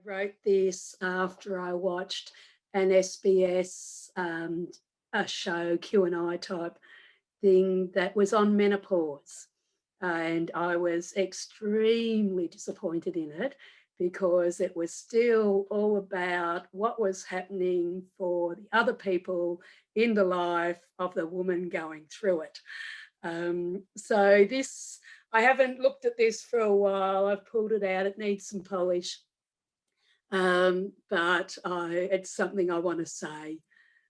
wrote this after I watched an SBS a show, Q&I type thing that was on menopause. And I was extremely disappointed in it because it was still all about what was happening for the other people in the life of the woman going through it. So this, I haven't looked at this for a while. I've pulled it out. It needs some polish. But it's something I want to say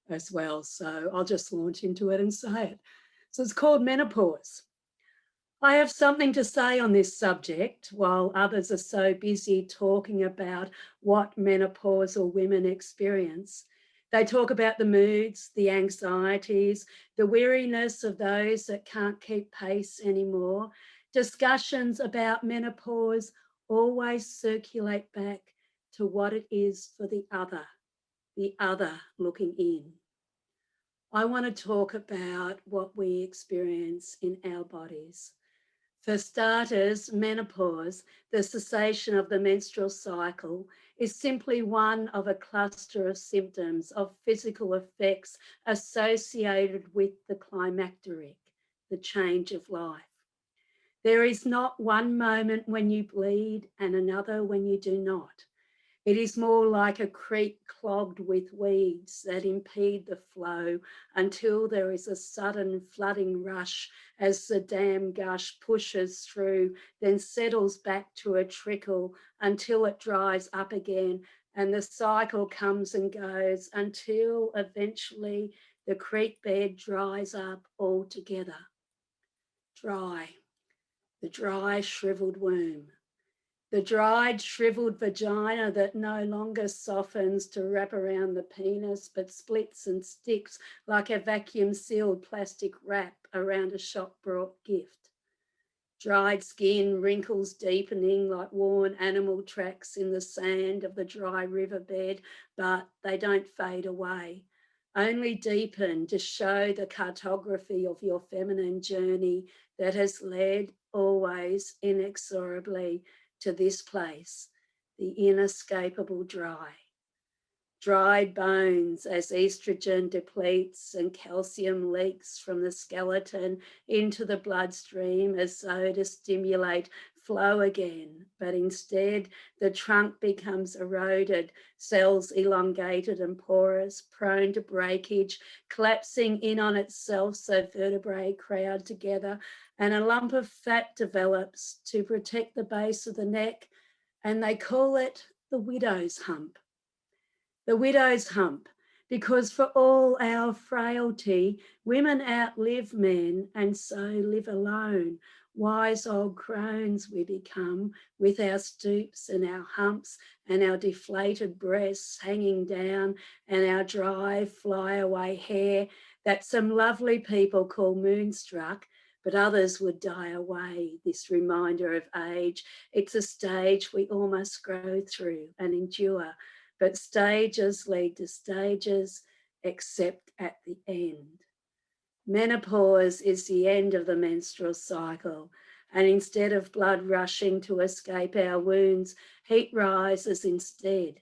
as well. So I'll just launch into it and say it. So it's called menopause. I have something to say on this subject while others are so busy talking about what menopausal women experience. They talk about the moods, the anxieties, the weariness of those that can't keep pace anymore. Discussions about menopause always circulate back to what it is for the other looking in. I want to talk about what we experience in our bodies. For starters, menopause, the cessation of the menstrual cycle, is simply one of a cluster of symptoms of physical effects associated with the climacteric, the change of life. There is not one moment when you bleed and another when you do not. It is more like a creek clogged with weeds that impede the flow until there is a sudden flooding rush as the dam gush pushes through, then settles back to a trickle until it dries up again, and the cycle comes and goes until eventually the creek bed dries up altogether. Dry, the dry, shriveled womb. The dried, shriveled vagina that no longer softens to wrap around the penis, but splits and sticks like a vacuum-sealed plastic wrap around a shop-brought gift. Dried skin, wrinkles deepening like worn animal tracks in the sand of the dry riverbed, but they don't fade away, only deepen to show the cartography of your feminine journey that has led always inexorably to this place, the inescapable dry. Dried bones as estrogen depletes and calcium leaks from the skeleton into the bloodstream as though to stimulate flow again, but instead the trunk becomes eroded, cells elongated and porous, prone to breakage, collapsing in on itself so vertebrae crowd together, and a lump of fat develops to protect the base of the neck, and they call it the widow's hump. The widow's hump, because for all our frailty, women outlive men and so live alone. Wise old crones we become with our stoops and our humps and our deflated breasts hanging down and our dry flyaway hair that some lovely people call moonstruck, but others would die away, this reminder of age. It's a stage we all must grow through and endure, but stages lead to stages except at the end. Menopause is the end of the menstrual cycle, and instead of blood rushing to escape our wounds, heat rises instead.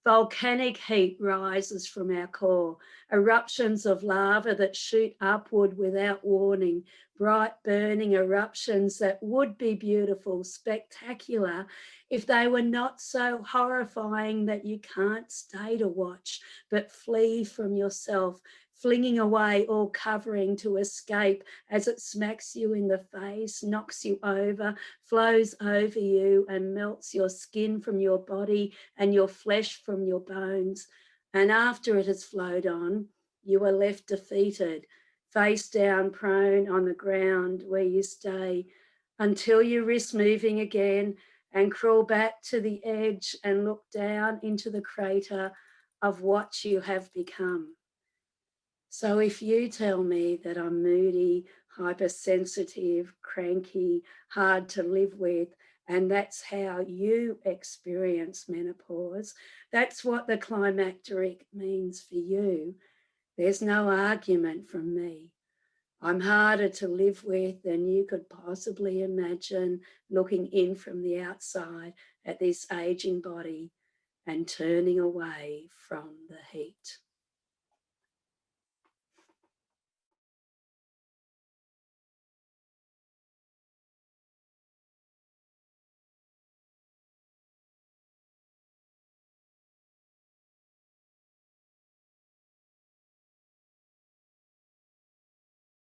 Volcanic heat rises from our core, eruptions of lava that shoot upward without warning, bright burning eruptions that would be beautiful, spectacular, if they were not so horrifying that you can't stay to watch, but flee from yourself, flinging away all covering to escape as it smacks you in the face, knocks you over, flows over you and melts your skin from your body and your flesh from your bones. And after it has flowed on, you are left defeated, face down, prone on the ground where you stay until you risk moving again and crawl back to the edge and look down into the crater of what you have become. So if you tell me that I'm moody, hypersensitive, cranky, hard to live with, and that's how you experience menopause, that's what the climacteric means for you, there's no argument from me. I'm harder to live with than you could possibly imagine looking in from the outside at this aging body. and turning away from the heat.